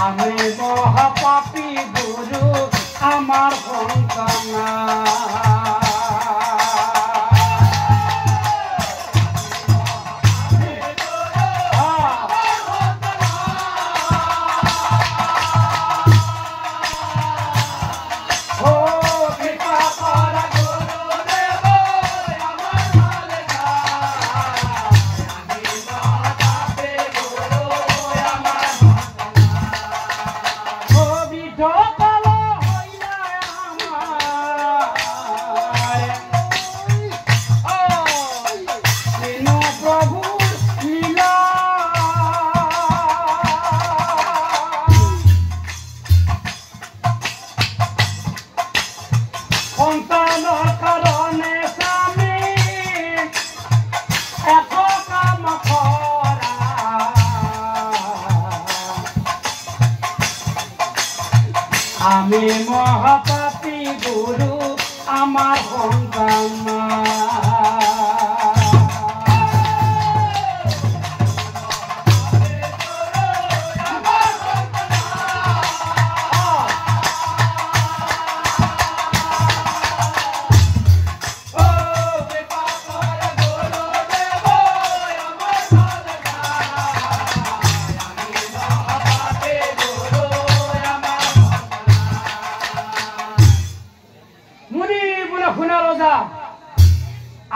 আমি মহাপাপী গুৰু আমাৰ সন্তান আমি মহাপাপী গুৰু আমাৰ সন্তান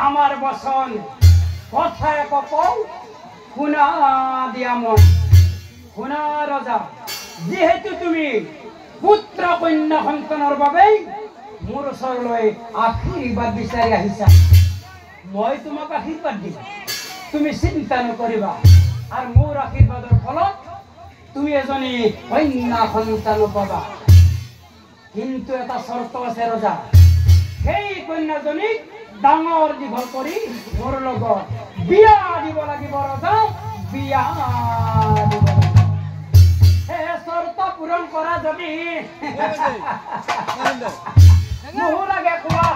আমাৰ বসন কথায় কও শুনা দিয়া মন শুনা ৰজা যেহেতু তুমি পুত্ৰ কন্যা সন্তানৰ বাবে মোৰ ওচৰলৈ আশীৰ্বাদ বিচাৰি আহিছা মই তোমাক আশীৰ্বাদ দিম তুমি চিন্তা নকৰিবা আৰু মোৰ আশীৰ্বাদৰ ফলত তুমি এজনী কন্যা সন্তান পাবা কিন্তু এটা চৰ্ত আছে ৰজা সেই কন্যাজনীক ডাঙৰ দীঘল কৰি মোৰ লগত বিয়া দিব লাগিব ৰজা বিয়া দিব সেই চৰ্ত পূৰণ কৰা যদি মোৰ লাগে কোৱা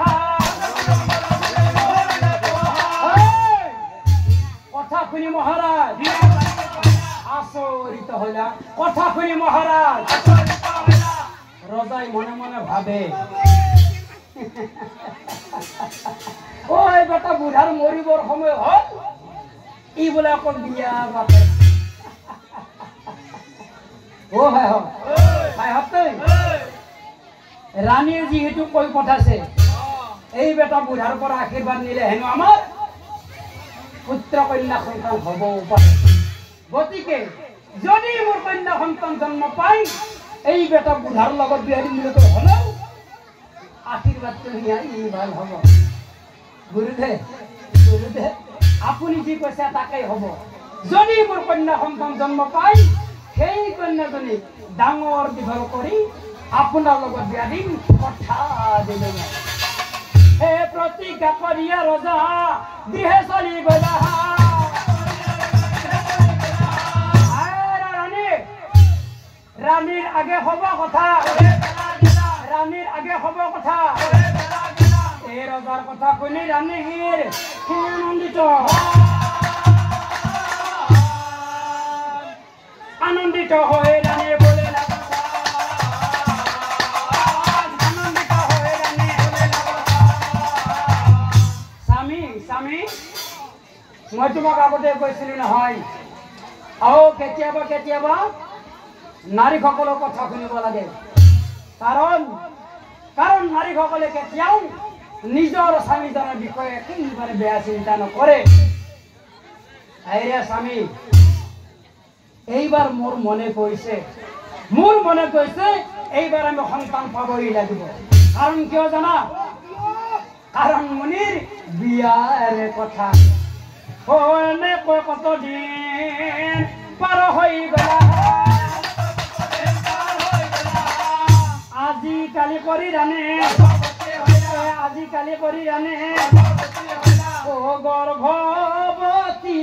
কথা শুনি মহাৰাজ আচৰিত হলা কথা শুনি মহাৰাজ ৰজাই মনে মনে ভাবে ওই বেটা বুঢ়াৰ মৰিবৰ সময় হল ই বোলে অকল বিয়া পাতে ও ভাই হতৈ ৰাণীৰ যিহেতু কৈ পঠাইছে এই বেটা বুঢ়াৰ পৰা আশীৰ্বাদ নিলে হেনো আমাৰ পুত্ৰ কন্যা সন্তান হব পাৰে গতিকে যদি মোৰ কন্যা সন্তান জন্ম পাই এই বেটা বুঢ়াৰ লগত বিয়া দিম বুলি কৈ হলেও আশীৰ্বাদটো নিয়াই ভাল হ'ব গুৰুদেৱ গুৰুদেৱ আপুনি যি কৈছে তাকেই হ'ব যদি মোৰ কন্যা সন্তান জন্ম পাই সেই কন্যাজনী ডাঙৰ দীঘল কৰি আপোনাৰ লগত বিয়া দিম কথা দিলো হে প্ৰতিজ্ঞা কৰিয়া ৰজা গৃহে চলি গলা ৰাণীৰ আগে হ'ব কথা ৰাণীৰ আগে হ'ব কথা এই ৰজাৰ কথা শুনি ৰাণীৰ আনন্দিত হৈ ৰাণী বোলে আনন্দিত হৈ ৰাণী স্বামী স্বামী মই তোমাক আগতে কৈছিলো নহয় আৰু কেতিয়াবা কেতিয়াবা নাৰীসকলৰ কথা শুনিব লাগে কাৰণ নাৰীসকলে কেতিয়াও নিজৰ স্বামীজনৰ বিষয়ে একেবাৰে বেয়া চিন্তা নকৰে স্বামী এইবাৰ মোৰ মনে কৈছে এইবাৰ আমি সন্তান পাবই লাগিব কাৰণ কিয় জানা কাৰণ মুনিৰ বিয়াৰ কথা এনেকৈ কতদিন পাৰ হৈ গলা আজিকালি কৰি ৰাণী ও গৰ্ভৱতী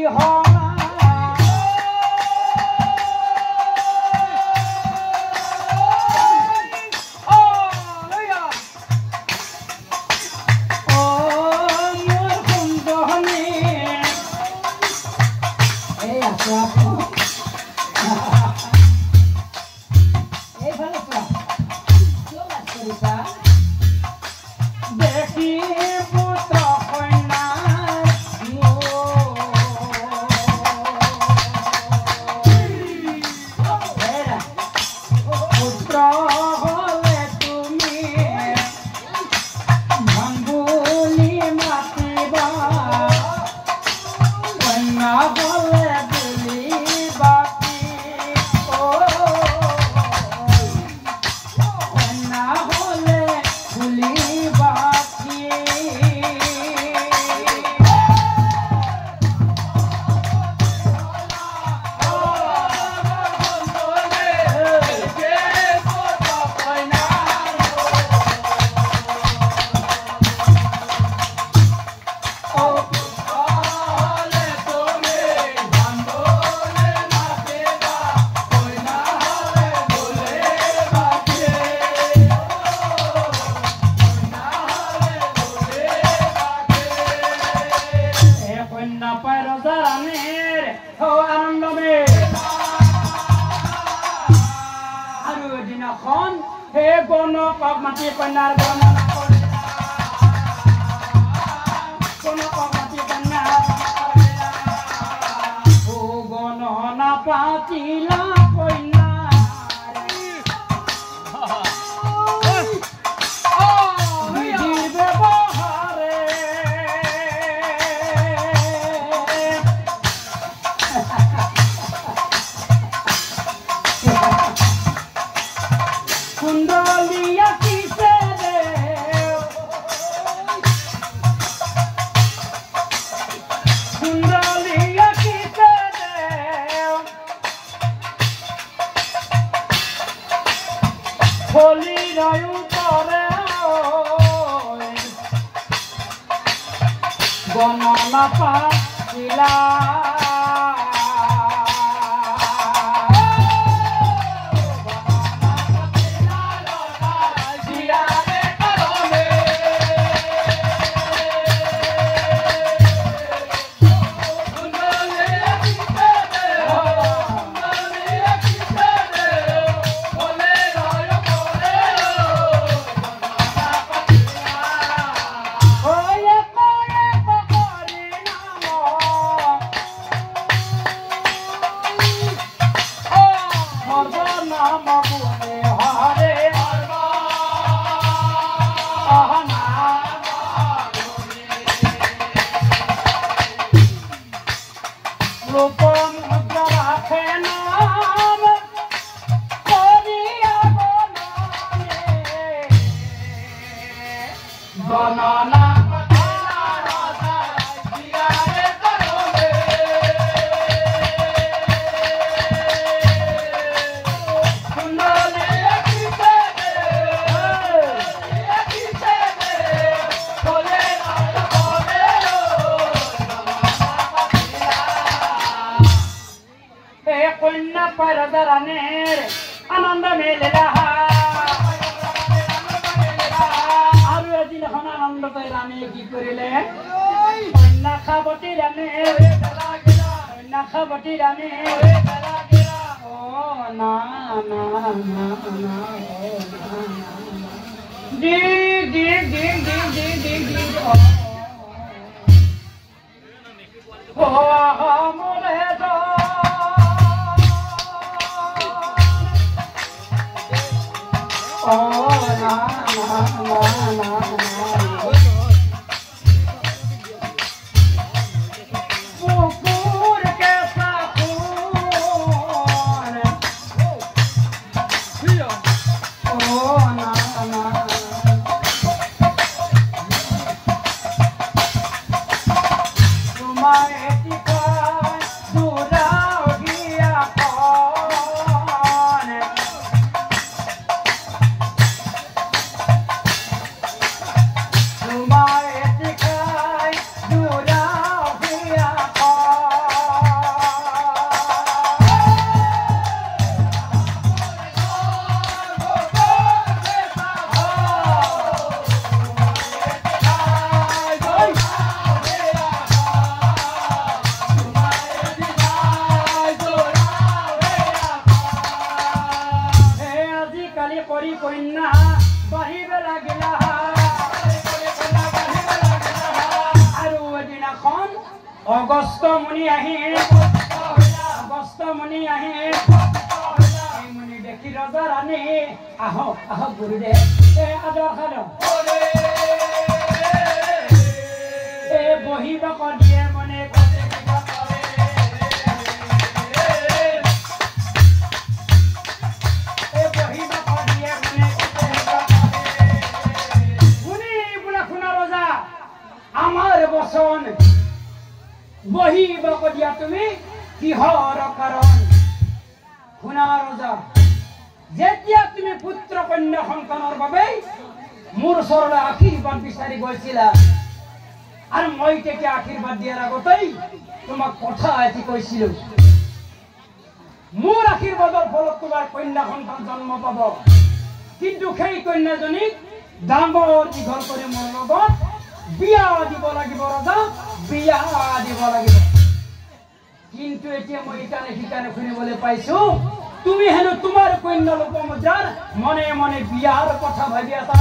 কক মাটি কন্যাৰ গণনা কৰিলা কোনো কক মাটি কন্যাৰ ও গণনা পাতিলা কন্যা গণনা পাতিলা আনন্দ মেলিলা আৰু এদিন এখন আনন্দ পাই ৰাণী কি কৰিলে কন্যা খাবতী ৰাণী কন্যা খাবতী ৰাণী অ না না না না দি দি দি দি দি দি দি অ মোরে oh na na na na Agastya মুনি আহি অগস্ত মুনি আহি মুনি দেখি ৰজা ৰাণী আহক আহক গুৰুদেৱ আদৰ খাদৰ বহিব দিয়ে মনে আমাৰ বচন বহিব দিয়া তুমি কিহৰ কাৰণ শুনা ৰজা যেতিয়া তুমি পুত্ৰ কন্যা সন্তানৰ বাবে মোৰ ওচৰলৈ আশীৰ্বাদ বিচাৰি গৈছিলা আৰু মই তেতিয়া আশীৰ্বাদ দিয়াৰ আগতেই তোমাক কথা এটি কৈছিলো মোৰ আশীৰ্বাদৰ ফলত তোমাৰ কন্যা সন্তান জন্ম পাব কিন্তু সেই কন্যাজনীক ডাঙৰ দীঘল কৰি মোৰ লগত বিয়া দিব লাগিব ৰজা বিয়া দিব লাগিব কিন্তু এতিয়া মই ইকানে শিকানে শুনিবলৈ পাইছো তুমি হেন তোমার কন্যা লোপমুদ্রার মনে মনে বিয়ার কথা ভাবি আছা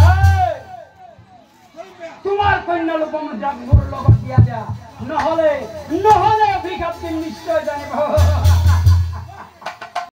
তোমার কন্যা লোপমুদ্রাক মোর লগত দিয়া যা নহলে নহলে অভিঘাত নিশ্চয় জানিব